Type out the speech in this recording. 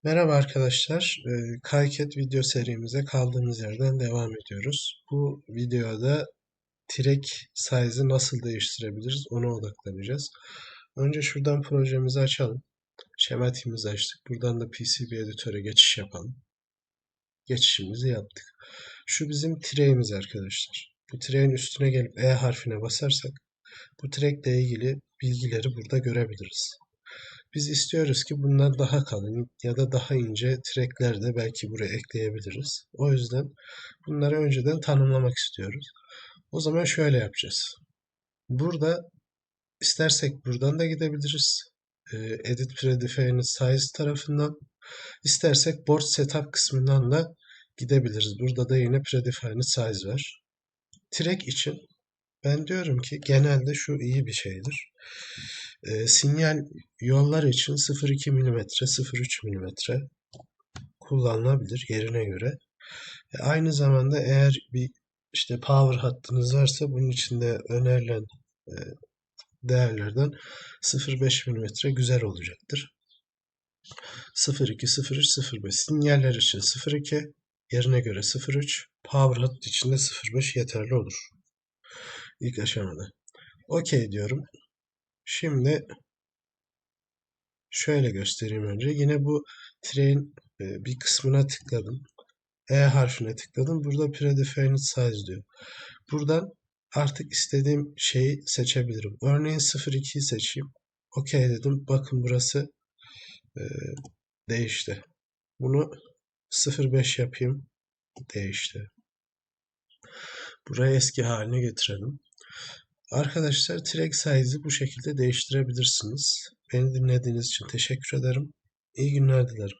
Merhaba arkadaşlar. KiCad video serimize kaldığımız yerden devam ediyoruz. Bu videoda track size'ı nasıl değiştirebiliriz ona odaklanacağız. Önce şuradan projemizi açalım. Şematimizi açtık. Buradan da PCB editöre geçiş yapalım. Geçişimizi yaptık. Şu bizim track'imiz arkadaşlar. Bu track'in üstüne gelip E harfine basarsak bu track ile ilgili bilgileri burada görebiliriz. Biz istiyoruz ki bunlar daha kalın ya da daha ince trackler de belki buraya ekleyebiliriz. O yüzden bunları önceden tanımlamak istiyoruz. O zaman şöyle yapacağız. Burada istersek buradan da gidebiliriz. Edit Predefined Size tarafından. İstersek Board Setup kısmından da gidebiliriz. Burada da yine Predefined Size var. Track için ben diyorum ki genelde şu iyi bir şeydir. Sinyal yollar için 0,2 mm, 0,3 mm kullanılabilir yerine göre. Aynı zamanda eğer bir işte power hattınız varsa bunun içinde önerilen e, değerlerden 0,5 mm güzel olacaktır. 0,2, 0,3, 0,5 sinyaller için 0,2 yerine göre 0,3 power hat içinde 0,5 yeterli olur ilk aşamada. OK diyorum. Şimdi şöyle göstereyim önce. Yine bu train bir kısmına tıkladım. E harfine tıkladım. Burada predefined size diyor. Buradan artık istediğim şeyi seçebilirim. Örneğin 0,2'yi seçeyim. OK dedim. Bakın burası e, değişti. Bunu 0,5 yapayım. Değişti. Burayı eski haline getirelim. Arkadaşlar track size'ı bu şekilde değiştirebilirsiniz. Beni dinlediğiniz için teşekkür ederim. İyi günler dilerim.